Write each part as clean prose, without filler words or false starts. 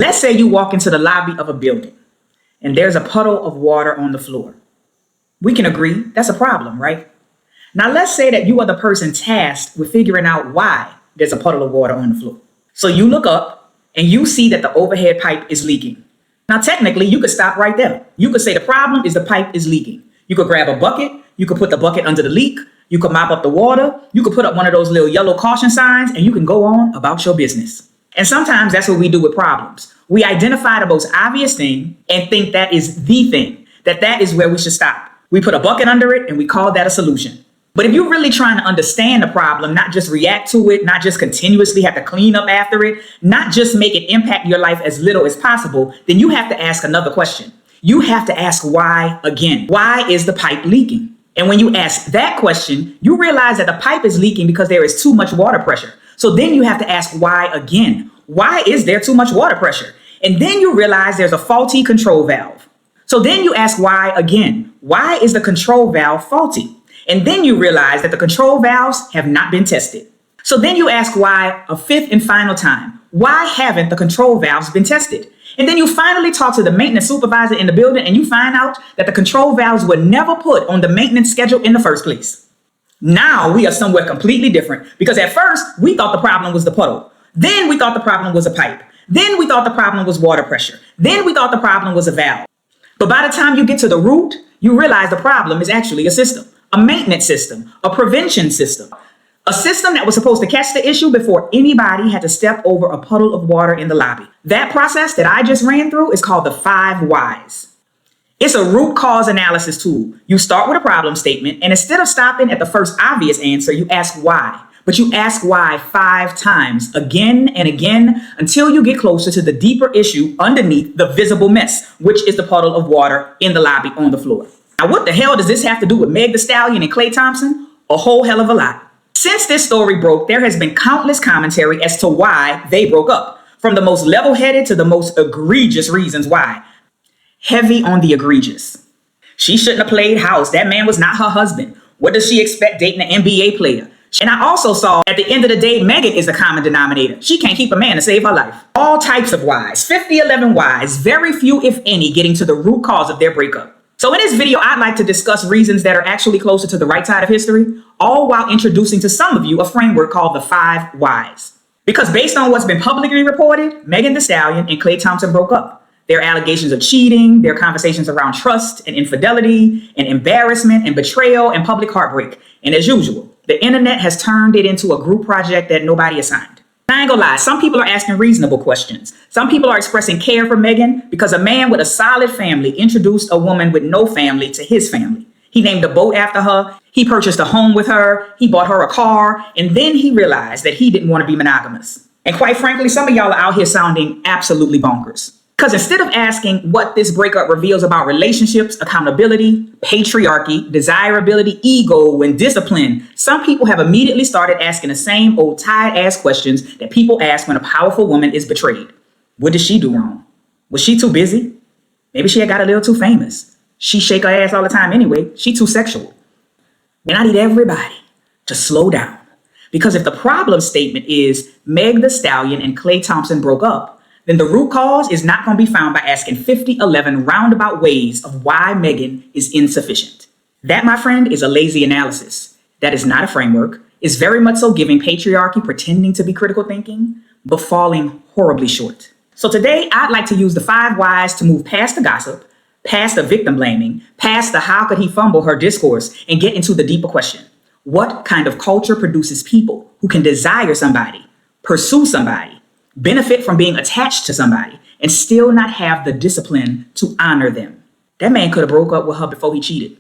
Let's say you walk into the lobby of a building and there's a puddle of water on the floor. We can agree that's a problem, right? Now let's say that you are the person tasked with figuring out why there's a puddle of water on the floor. So you look up and you see that the overhead pipe is leaking. Now technically you could stop right there. You could say the problem is the pipe is leaking. You could grab a bucket, you could put the bucket under the leak, you could mop up the water, you could put up one of those little yellow caution signs, and you can go on about your business. And sometimes that's what we do with problems. We identify the most obvious thing and think that is the thing, that is where we should stop. We put a bucket under it and we call that a solution. But if you're really trying to understand the problem, not just react to it, not just continuously have to clean up after it, not just make it impact your life as little as possible, then you have to ask another question. You have to ask why again. Why is the pipe leaking? And when you ask that question, you realize that the pipe is leaking because there is too much water pressure. So then you have to ask why again. Why is there too much water pressure? And then you realize there's a faulty control valve. So then you ask why again. Why is the control valve faulty? And then you realize that the control valves have not been tested. So then you ask why a fifth and final time. Why haven't the control valves been tested? And then you finally talk to the maintenance supervisor in the building and you find out that the control valves were never put on the maintenance schedule in the first place. Now we are somewhere completely different because at first we thought the problem was the puddle. Then we thought the problem was a pipe. Then we thought the problem was water pressure. Then we thought the problem was a valve. But by the time you get to the root, you realize the problem is actually a system, a maintenance system, a prevention system, a system that was supposed to catch the issue before anybody had to step over a puddle of water in the lobby. That process that I just ran through is called the 5 whys. It's a root cause analysis tool. You start with a problem statement, and instead of stopping at the first obvious answer, you ask why. But you ask why 5 times, again and again, until you get closer to the deeper issue underneath the visible mess, which is the puddle of water in the lobby on the floor. Now, what the hell does this have to do with Meg Thee Stallion and Klay Thompson? A whole hell of a lot. Since this story broke, there has been countless commentary as to why they broke up, from the most level-headed to the most egregious reasons why. Heavy on the egregious. She shouldn't have played house. That man was not her husband. What does she expect dating an NBA player? And I also saw at the end of the day, Megan is a common denominator. She can't keep a man to save her life. All types of whys, 11 whys, very few, if any, getting to the root cause of their breakup. So in this video, I'd like to discuss reasons that are actually closer to the right side of history, all while introducing to some of you a framework called the 5 whys. Because based on what's been publicly reported, Megan Thee Stallion and Klay Thompson broke up. Their allegations of cheating, their conversations around trust and infidelity and embarrassment and betrayal and public heartbreak. And as usual, the internet has turned it into a group project that nobody assigned. I ain't gonna lie, some people are asking reasonable questions. Some people are expressing care for Megan because a man with a solid family introduced a woman with no family to his family. He named a boat after her, he purchased a home with her, he bought her a car, and then he realized that he didn't want to be monogamous. And quite frankly, some of y'all are out here sounding absolutely bonkers. Because instead of asking what this breakup reveals about relationships, accountability, patriarchy, desirability, ego, and discipline, some people have immediately started asking the same old tired-ass questions that people ask when a powerful woman is betrayed. What did she do wrong? Was she too busy? Maybe she had got a little too famous. She shake her ass all the time anyway. She too sexual. And I need everybody to slow down. Because if the problem statement is Meg Thee Stallion and Klay Thompson broke up, then the root cause is not going to be found by asking 11 roundabout ways of why Megan is insufficient. That, my friend, is a lazy analysis. That is not a framework. It's very much so giving patriarchy pretending to be critical thinking, but falling horribly short. So today, I'd like to use the 5 whys to move past the gossip, past the victim blaming, past the how could he fumble her discourse, and get into the deeper question. What kind of culture produces people who can desire somebody, pursue somebody, benefit from being attached to somebody, and still not have the discipline to honor them? That man could have broke up with her before he cheated.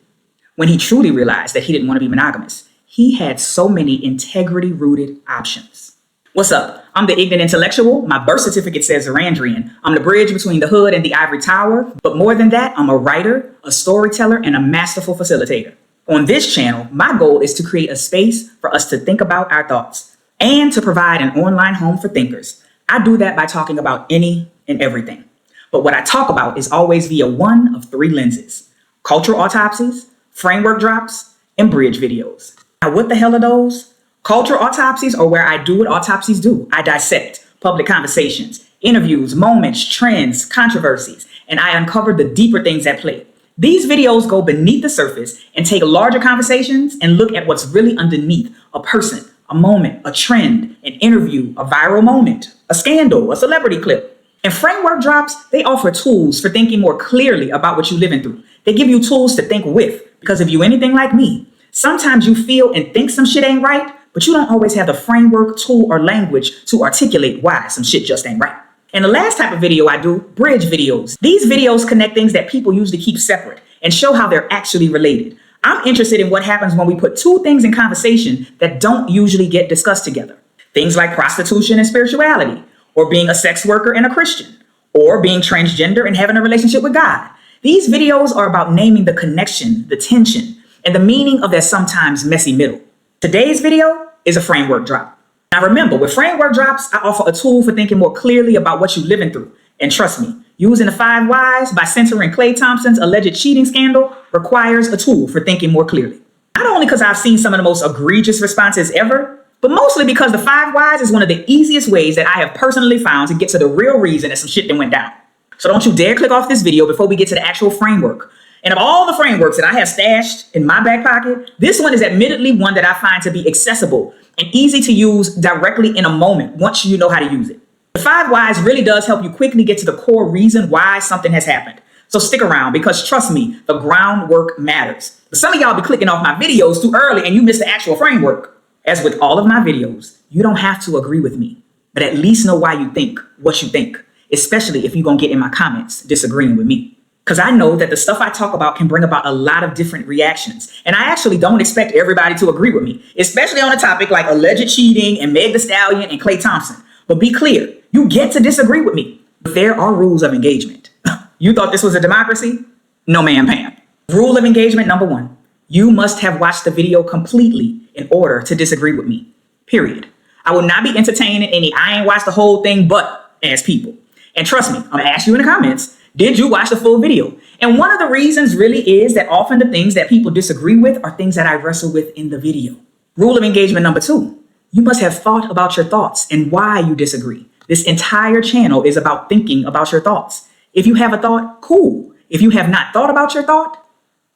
When he truly realized that he didn't want to be monogamous, he had so many integrity-rooted options. What's up? I'm the Ignant intellectual. My birth certificate says Zarandrian. I'm the bridge between the hood and the ivory tower. But more than that, I'm a writer, a storyteller, and a masterful facilitator. On this channel, my goal is to create a space for us to think about our thoughts and to provide an online home for thinkers. I do that by talking about any and everything. But what I talk about is always via one of 3 lenses: cultural autopsies, framework drops, and bridge videos. Now, what the hell are those? Cultural autopsies are where I do what autopsies do. I dissect public conversations, interviews, moments, trends, controversies, and I uncover the deeper things at play. These videos go beneath the surface and take larger conversations and look at what's really underneath a person, a moment, a trend, an interview, a viral moment, a scandal, a celebrity clip. And framework drops, they offer tools for thinking more clearly about what you're living through. They give you tools to think with, because if you're anything like me, sometimes you feel and think some shit ain't right, but you don't always have the framework, tool, or language to articulate why some shit just ain't right. And the last type of video I do, bridge videos. These videos connect things that people usually keep separate and show how they're actually related. I'm interested in what happens when we put two things in conversation that don't usually get discussed together. Things like prostitution and spirituality, or being a sex worker and a Christian, or being transgender and having a relationship with God. These videos are about naming the connection, the tension, and the meaning of that sometimes messy middle. Today's video is a framework drop. Now remember, with framework drops, I offer a tool for thinking more clearly about what you're living through. And trust me, using the 5 whys by censoring Klay Thompson's alleged cheating scandal requires a tool for thinking more clearly. Not only because I've seen some of the most egregious responses ever, but mostly because the 5 whys is one of the easiest ways that I have personally found to get to the real reason that some shit that went down. So don't you dare click off this video before we get to the actual framework. And of all the frameworks that I have stashed in my back pocket, this one is admittedly one that I find to be accessible and easy to use directly in a moment once you know how to use it. The 5 whys really does help you quickly get to the core reason why something has happened. So stick around, because trust me, the groundwork matters. But some of y'all be clicking off my videos too early and you miss the actual framework. As with all of my videos, you don't have to agree with me, but at least know why you think what you think, especially if you're gonna get in my comments disagreeing with me. Because I know that the stuff I talk about can bring about a lot of different reactions. And I actually don't expect everybody to agree with me, especially on a topic like alleged cheating and Meg Thee Stallion and Klay Thompson. But be clear, you get to disagree with me. But there are rules of engagement. You thought this was a democracy? No, ma'am, Pam. Rule of engagement number 1. You must have watched the video completely in order to disagree with me, period. I will not be entertaining any I ain't watched the whole thing but as people. And trust me, I'm gonna ask you in the comments, did you watch the full video? And one of the reasons really is that often the things that people disagree with are things that I wrestle with in the video. Rule of engagement number 2, you must have thought about your thoughts and why you disagree. This entire channel is about thinking about your thoughts. If you have a thought, cool. If you have not thought about your thought,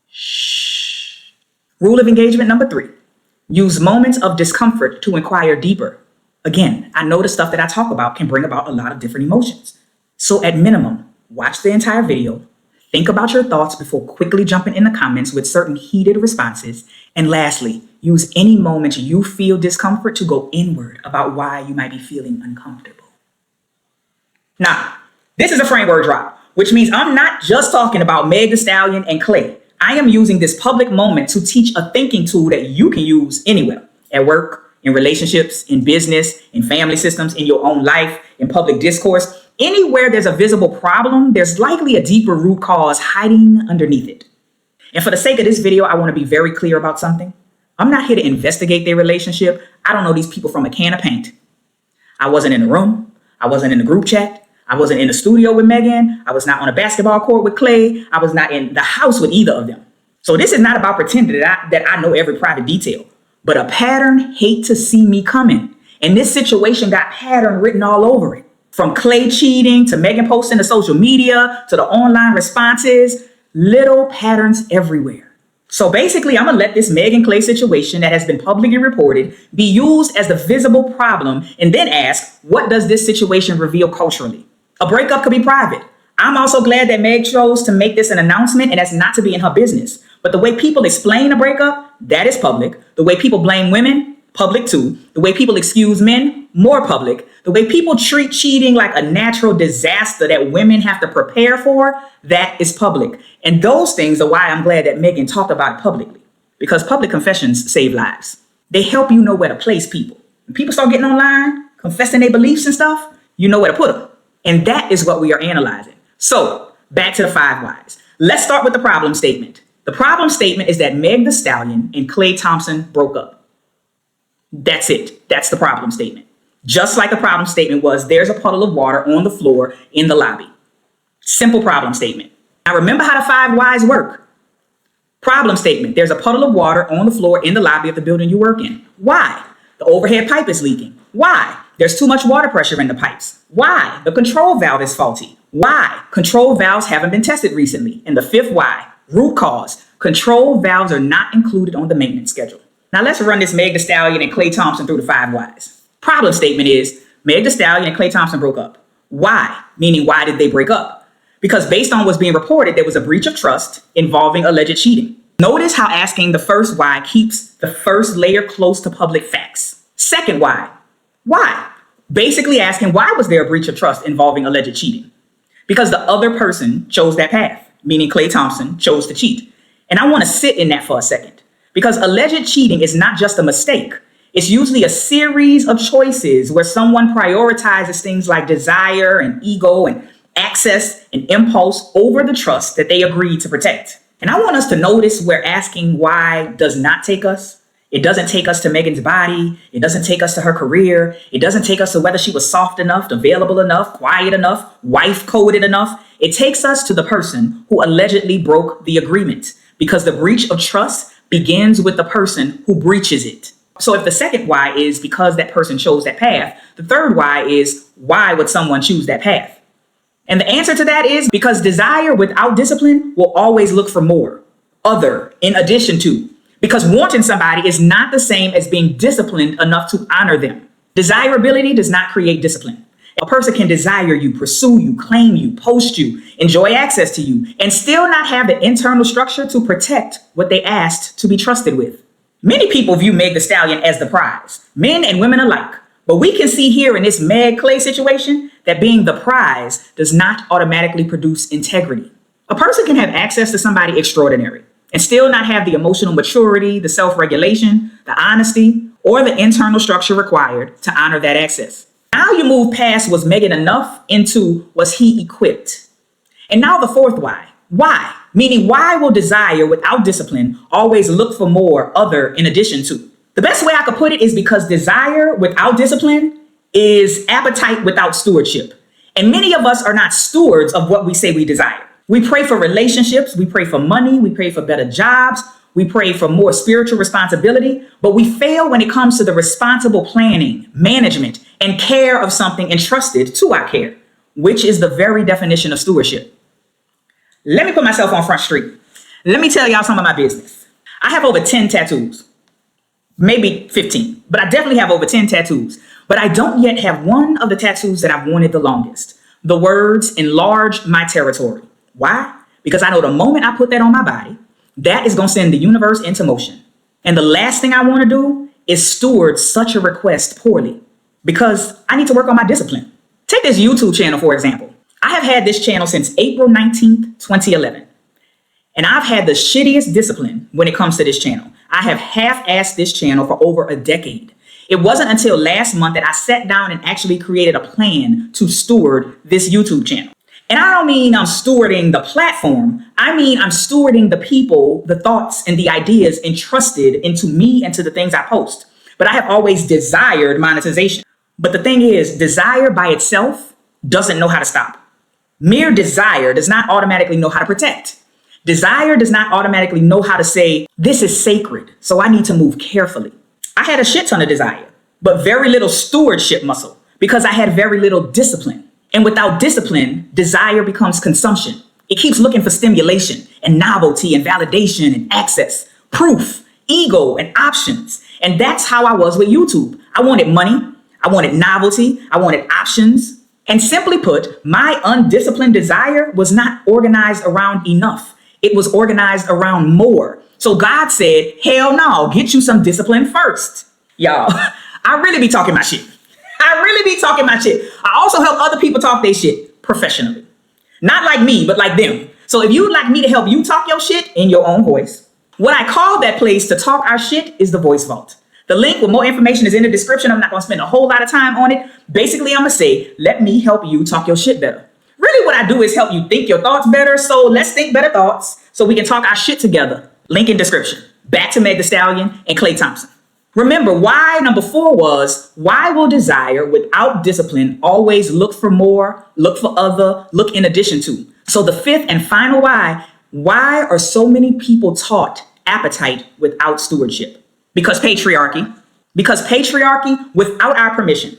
shh. Rule of engagement number 3, use moments of discomfort to inquire deeper. Again, I know the stuff that I talk about can bring about a lot of different emotions. So at minimum, watch the entire video, think about your thoughts before quickly jumping in the comments with certain heated responses. And lastly, use any moment you feel discomfort to go inward about why you might be feeling uncomfortable. Now, this is a framework drop, which means I'm not just talking about Meg Thee Stallion and Klay. I am using this public moment to teach a thinking tool that you can use anywhere, at work, in relationships, in business, in family systems, in your own life, in public discourse. Anywhere there's a visible problem, there's likely a deeper root cause hiding underneath it. And for the sake of this video, I want to be very clear about something. I'm not here to investigate their relationship. I don't know these people from a can of paint. I wasn't in the room. I wasn't in the group chat. I wasn't in the studio with Megan. I was not on a basketball court with Klay. I was not in the house with either of them. So this is not about pretending that I know every private detail, but a pattern hate to see me coming. And this situation got pattern written all over it. From Klay cheating to Megan posting to social media to the online responses, little patterns everywhere. So basically, I'm gonna let this Meg and Klay situation that has been publicly reported be used as the visible problem and then ask, what does this situation reveal culturally? A breakup could be private. I'm also glad that Meg chose to make this an announcement, and that's not to be in her business. But the way people explain a breakup, that is public. The way people blame women, public too. The way people excuse men, more public. The way people treat cheating like a natural disaster that women have to prepare for, that is public. And those things are why I'm glad that Megan talked about it publicly, because public confessions save lives. They help you know where to place people. When people start getting online, confessing their beliefs and stuff, you know where to put them. And that is what we are analyzing. So back to the 5 whys. Let's start with the problem statement. The problem statement is that Meg Thee Stallion and Klay Thompson broke up. That's it. That's the problem statement. Just like the problem statement was, there's a puddle of water on the floor in the lobby. Simple problem statement. Now remember how the 5 whys work. Problem statement, there's a puddle of water on the floor in the lobby of the building you work in. Why? The overhead pipe is leaking. Why? There's too much water pressure in the pipes. Why? The control valve is faulty. Why? Control valves haven't been tested recently. And the fifth why, root cause, control valves are not included on the maintenance schedule. Now let's run this Meg Thee Stallion and Klay Thompson through the 5 whys. Problem statement is Meg Thee Stallion and Klay Thompson broke up. Why? Meaning why did they break up? Because based on what's being reported, there was a breach of trust involving alleged cheating. Notice how asking the first why keeps the first layer close to public facts. Second why. Why? Basically asking why was there a breach of trust involving alleged cheating? Because the other person chose that path, meaning Klay Thompson chose to cheat. And I want to sit in that for a second. Because alleged cheating is not just a mistake. It's usually a series of choices where someone prioritizes things like desire and ego and access and impulse over the trust that they agreed to protect. And I want us to notice where asking why does not take us. It doesn't take us to Megan's body. It doesn't take us to her career. It doesn't take us to whether she was soft enough, available enough, quiet enough, wife coded enough. It takes us to the person who allegedly broke the agreement, because the breach of trust begins with the person who breaches it. So if the second why is because that person chose that path, the third why is why would someone choose that path? And the answer to that is because desire without discipline will always look for more, other, in addition to. Because wanting somebody is not the same as being disciplined enough to honor them. Desirability does not create discipline. A person can desire you, pursue you, claim you, post you, enjoy access to you, and still not have the internal structure to protect what they asked to be trusted with. Many people view Meg Thee Stallion as the prize, men and women alike. But we can see here in this Meg Klay situation that being the prize does not automatically produce integrity. A person can have access to somebody extraordinary and still not have the emotional maturity, the self-regulation, the honesty, or the internal structure required to honor that access. Now you move past was Megan enough into was he equipped? And now the fourth why. Why? Meaning why will desire without discipline always look for more, other, in addition to? The best way I could put it is because desire without discipline is appetite without stewardship. And many of us are not stewards of what we say we desire. We pray for relationships, we pray for money, we pray for better jobs, we pray for more spiritual responsibility, but we fail when it comes to the responsible planning, management, and care of something entrusted to our care, which is the very definition of stewardship. Let me put myself on Front Street. Let me tell y'all some of my business. I have over 10 tattoos, maybe 15, but I definitely have over 10 tattoos. But I don't yet have one of the tattoos that I've wanted the longest. The words enlarge my territory. Why? Because I know the moment I put that on my body, that is going to send the universe into motion. And the last thing I want to do is steward such a request poorly, because I need to work on my discipline. Take this YouTube channel, for example. I have had this channel since April 19th, 2011. And I've had the shittiest discipline when it comes to this channel. I have half-assed this channel for over a decade. It wasn't until last month that I sat down and actually created a plan to steward this YouTube channel. And I don't mean I'm stewarding the platform. I mean I'm stewarding the people, the thoughts, and the ideas entrusted into me and to the things I post. But I have always desired monetization. But the thing is, desire by itself doesn't know how to stop. Mere desire does not automatically know how to protect. Desire does not automatically know how to say, this is sacred, so I need to move carefully. I had a shit ton of desire, but very little stewardship muscle because I had very little discipline. And without discipline, desire becomes consumption. It keeps looking for stimulation and novelty and validation and access, proof, ego, and options. And that's how I was with YouTube. I wanted money. I wanted novelty. I wanted options. And simply put, my undisciplined desire was not organized around enough. It was organized around more. So God said, hell no, get you some discipline first. Y'all, I really be talking my shit. I really be talking my shit. I also help other people talk their shit professionally. Not like me, but like them. So if you'd like me to help you talk your shit in your own voice, what I call that place to talk our shit is the Voice Vault. The link with more information is in the description. I'm not going to spend a whole lot of time on it. Basically, I'm going to say, let me help you talk your shit better. Really what I do is help you think your thoughts better. So let's think better thoughts so we can talk our shit together. Link in description. Back to Meg Thee Stallion and Klay Thompson. Remember, why number 4 was, why will desire without discipline always look for more, look for other, look in addition to? So the fifth and final why are so many people taught appetite without stewardship? Because patriarchy without our permission.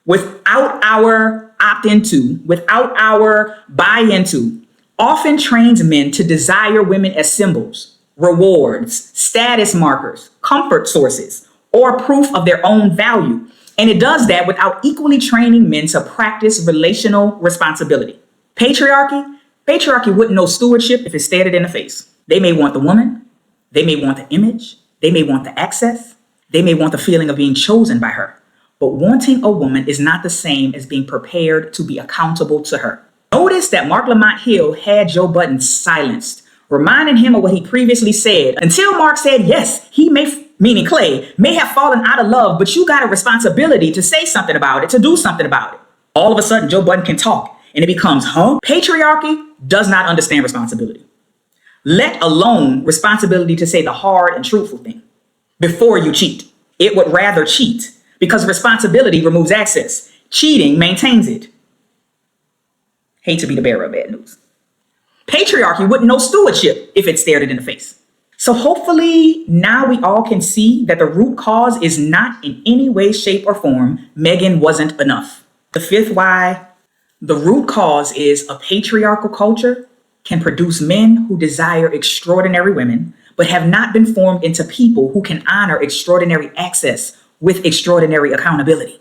without our opt-into, without our buy-into, often trains men to desire women as symbols, rewards, status markers, comfort sources, or proof of their own value. And it does that without equally training men to practice relational responsibility. Patriarchy wouldn't know stewardship if it stared it in the face. They may want the woman, they may want the image, they may want the access, they may want the feeling of being chosen by her. But wanting a woman is not the same as being prepared to be accountable to her. Notice that Mark Lamont Hill had Joe Budden silenced, reminding him of what he previously said, until Mark said, yes, he may, meaning Klay, may have fallen out of love, but you got a responsibility to say something about it, to do something about it. All of a sudden, Joe Budden can talk, and it becomes, Patriarchy does not understand responsibility, let alone responsibility to say the hard and truthful thing before you cheat. It would rather cheat because responsibility removes access. Cheating maintains it. Hate to be the bearer of bad news. Patriarchy wouldn't know stewardship if it stared it in the face. So hopefully now we all can see that the root cause is not in any way, shape, or form Megan wasn't enough. The fifth why, the root cause is a patriarchal culture can produce men who desire extraordinary women, but have not been formed into people who can honor extraordinary access with extraordinary accountability.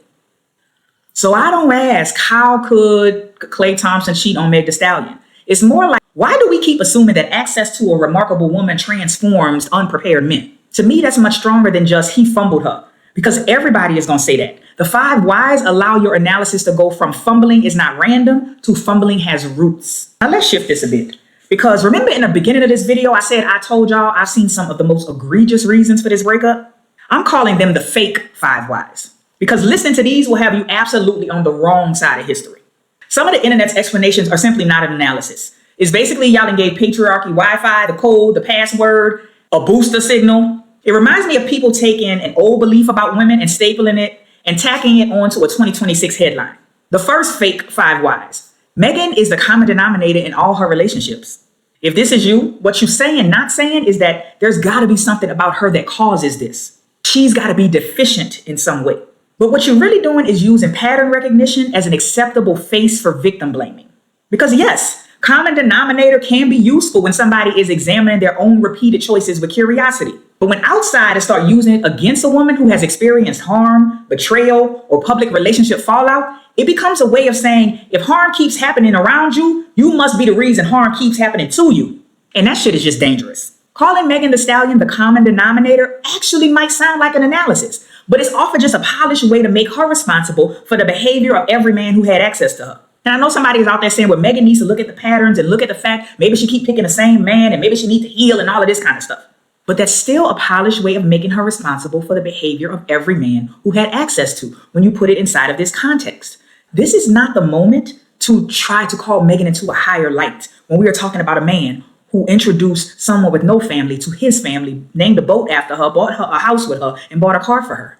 So I don't ask, how could Klay Thompson cheat on Meg Thee Stallion? It's more like, why do we keep assuming that access to a remarkable woman transforms unprepared men? To me, that's much stronger than just he fumbled her, because everybody is going to say that. The 5 whys allow your analysis to go from fumbling is not random to fumbling has roots. Now let's shift this a bit, because remember in the beginning of this video, I said I told y'all I've seen some of the most egregious reasons for this breakup. I'm calling them the fake 5 whys, because listening to these will have you absolutely on the wrong side of history. Some of the internet's explanations are simply not an analysis. It's basically y'all done gave patriarchy Wi-Fi, the code, the password, a booster signal. It reminds me of people taking an old belief about women and stapling it and tacking it onto a 2026 headline. The first fake 5 whys. Megan is the common denominator in all her relationships. If this is you, what you're saying, not saying, is that there's got to be something about her that causes this. She's got to be deficient in some way. But what you're really doing is using pattern recognition as an acceptable face for victim blaming. Because yes, common denominator can be useful when somebody is examining their own repeated choices with curiosity. But when outsiders start using it against a woman who has experienced harm, betrayal, or public relationship fallout, it becomes a way of saying, if harm keeps happening around you, you must be the reason harm keeps happening to you. And that shit is just dangerous. Calling Megan Thee Stallion the common denominator actually might sound like an analysis, but it's often just a polished way to make her responsible for the behavior of every man who had access to her. And I know somebody is out there saying, well, Megan needs to look at the patterns and look at the fact maybe she keep picking the same man and maybe she needs to heal and all of this kind of stuff. But that's still a polished way of making her responsible for the behavior of every man who had access to when you put it inside of this context. This is not the moment to try to call Megan into a higher light when we are talking about a man who introduced someone with no family to his family, named a boat after her, bought her a house with her, and bought a car for her.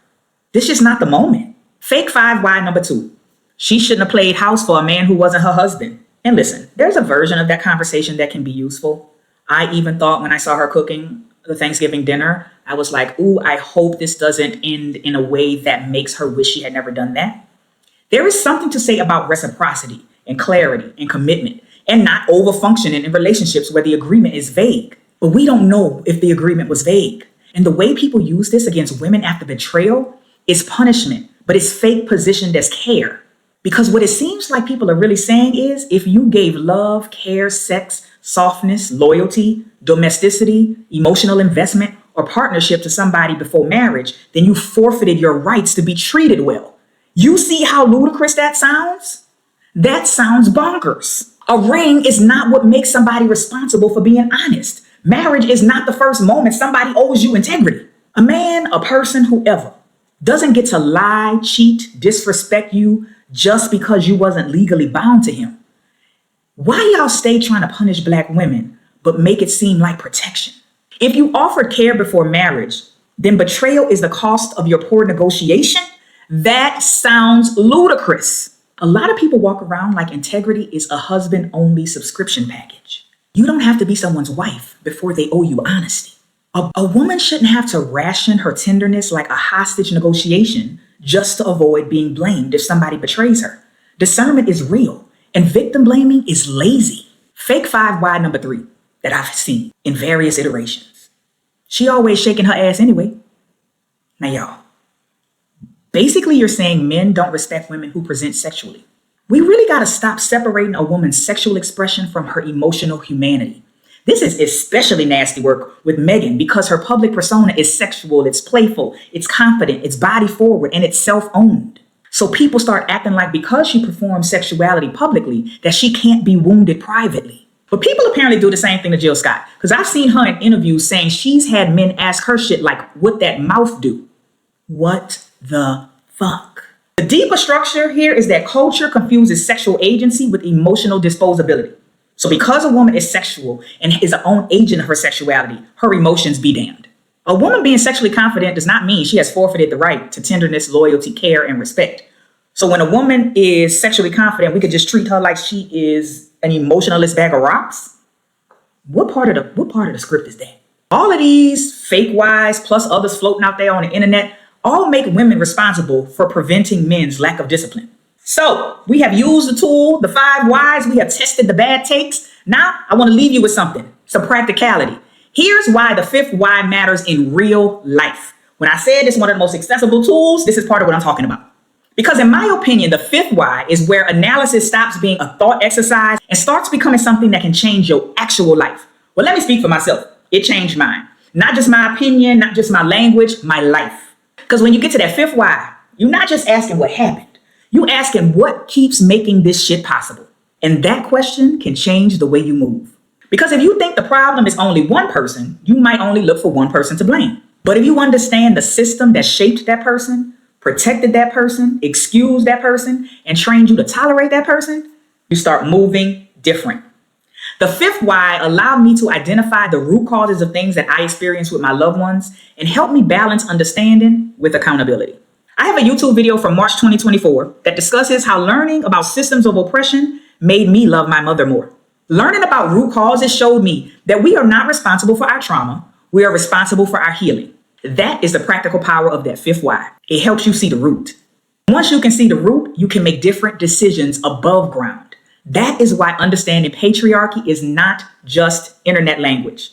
This is not the moment. Fake 5 why number 2. She shouldn't have played house for a man who wasn't her husband. And listen, there's a version of that conversation that can be useful. I even thought when I saw her cooking the Thanksgiving dinner, I was like, ooh, I hope this doesn't end in a way that makes her wish she had never done that. There is something to say about reciprocity and clarity and commitment and not over-functioning in relationships where the agreement is vague. But we don't know if the agreement was vague. And the way people use this against women after betrayal is punishment, but it's fake positioned as care. Because what it seems like people are really saying is, if you gave love, care, sex, softness, loyalty, domesticity, emotional investment, or partnership to somebody before marriage, then you forfeited your rights to be treated well. You see how ludicrous that sounds? That sounds bonkers. A ring is not what makes somebody responsible for being honest. Marriage is not the first moment somebody owes you integrity. A man, a person, whoever, doesn't get to lie, cheat, disrespect you just because you wasn't legally bound to him. Why y'all stay trying to punish Black women, but make it seem like protection? If you offered care before marriage, then betrayal is the cost of your poor negotiation? That sounds ludicrous. A lot of people walk around like integrity is a husband-only subscription package. You don't have to be someone's wife before they owe you honesty. A woman shouldn't have to ration her tenderness like a hostage negotiation just to avoid being blamed if somebody betrays her. Discernment is real, and victim blaming is lazy. Fake 5Y number 3 that I've seen in various iterations. She always shaking her ass anyway. Now y'all, basically you're saying men don't respect women who present sexually. We really gotta stop separating a woman's sexual expression from her emotional humanity. This is especially nasty work with Megan because her public persona is sexual, it's playful, it's confident, it's body forward, and it's self-owned. So people start acting like because she performs sexuality publicly, that she can't be wounded privately. But people apparently do the same thing to Jill Scott, because I've seen her in interviews saying she's had men ask her shit like, what that mouth do? What the fuck? The deeper structure here is that culture confuses sexual agency with emotional disposability. So because a woman is sexual and is her own agent of her sexuality, her emotions be damned. A woman being sexually confident does not mean she has forfeited the right to tenderness, loyalty, care, and respect. So when a woman is sexually confident, we could just treat her like she is an emotionalist bag of rocks? What part of the script is that? All of these fake whys plus others floating out there on the internet all make women responsible for preventing men's lack of discipline. So we have used the tool, the 5 whys. We have tested the bad takes. Now I want to leave you with something, some practicality. Here's why the 5th why matters in real life. When I said it's one of the most accessible tools, this is part of what I'm talking about. Because in my opinion, the 5th why is where analysis stops being a thought exercise and starts becoming something that can change your actual life. Well, let me speak for myself. It changed mine. Not just my opinion, not just my language, my life. Because when you get to that 5th why, you're not just asking what happened. You asking what keeps making this shit possible. And that question can change the way you move. Because if you think the problem is only one person, you might only look for one person to blame. But if you understand the system that shaped that person, protected that person, excused that person, and trained you to tolerate that person, you start moving different. The 5th why allowed me to identify the root causes of things that I experience with my loved ones and help me balance understanding with accountability. I have a YouTube video from March 2024 that discusses how learning about systems of oppression made me love my mother more. Learning about root causes showed me that we are not responsible for our trauma. We are responsible for our healing. That is the practical power of that 5th why. It helps you see the root. Once you can see the root, you can make different decisions above ground. That is why understanding patriarchy is not just internet language.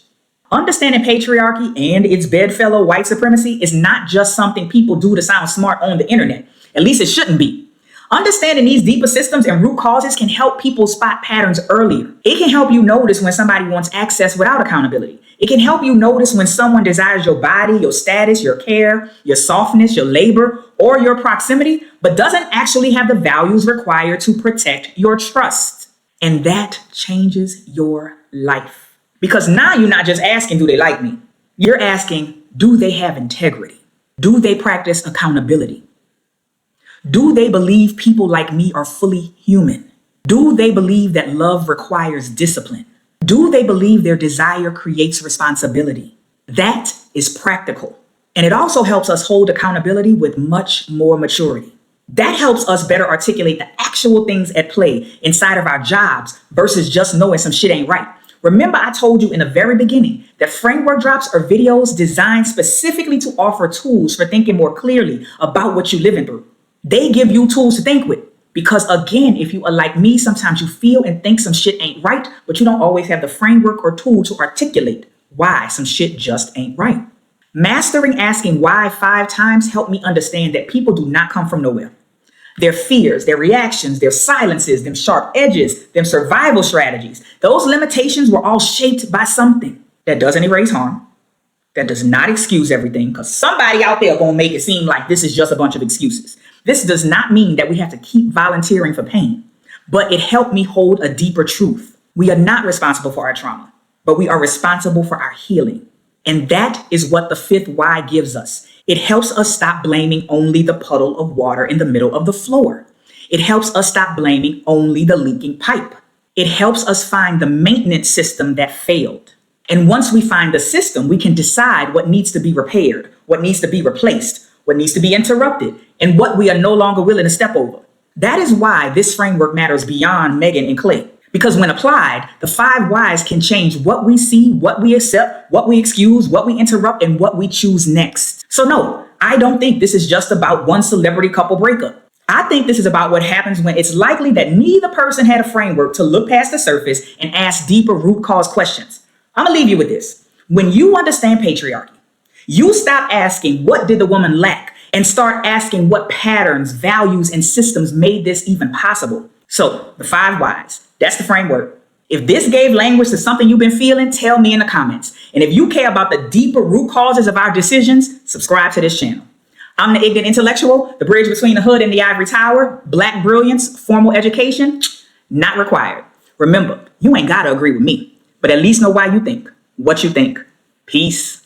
Understanding patriarchy and its bedfellow white supremacy is not just something people do to sound smart on the internet. At least it shouldn't be. Understanding these deeper systems and root causes can help people spot patterns earlier. It can help you notice when somebody wants access without accountability. It can help you notice when someone desires your body, your status, your care, your softness, your labor, or your proximity, but doesn't actually have the values required to protect your trust. And that changes your life. Because now you're not just asking, do they like me? You're asking, do they have integrity? Do they practice accountability? Do they believe people like me are fully human? Do they believe that love requires discipline? Do they believe their desire creates responsibility? That is practical. And it also helps us hold accountability with much more maturity. That helps us better articulate the actual things at play inside of our jobs versus just knowing some shit ain't right. Remember, I told you in the very beginning that framework drops are videos designed specifically to offer tools for thinking more clearly about what you're living through. They give you tools to think with. Because again, if you are like me, sometimes you feel and think some shit ain't right, but you don't always have the framework or tool to articulate why some shit just ain't right. Mastering asking why 5 times helped me understand that people do not come from nowhere. Their fears, their reactions, their silences, them sharp edges, them survival strategies, those limitations were all shaped by something that doesn't erase harm, that does not excuse everything, because somebody out there gonna make it seem like this is just a bunch of excuses. This does not mean that we have to keep volunteering for pain, but it helped me hold a deeper truth. We are not responsible for our trauma, but we are responsible for our healing. And that is what the 5th why gives us. It helps us stop blaming only the puddle of water in the middle of the floor. It helps us stop blaming only the leaking pipe. It helps us find the maintenance system that failed. And once we find the system, we can decide what needs to be repaired, what needs to be replaced, what needs to be interrupted, and what we are no longer willing to step over. That is why this framework matters beyond Megan and Klay. Because when applied, the 5 whys can change what we see, what we accept, what we excuse, what we interrupt, and what we choose next. So no, I don't think this is just about one celebrity couple breakup. I think this is about what happens when it's likely that neither person had a framework to look past the surface and ask deeper root cause questions. I'm gonna leave you with this. When you understand patriarchy, you stop asking, what did the woman lack? And start asking what patterns, values, and systems made this even possible. So the 5 whys, that's the framework. If this gave language to something you've been feeling, tell me in the comments. And if you care about the deeper root causes of our decisions, subscribe to this channel. I'm the Ignant intellectual, the bridge between the hood and the ivory tower. Black brilliance, formal education, not required. Remember, you ain't gotta agree with me, but at least know why you think, what you think. Peace.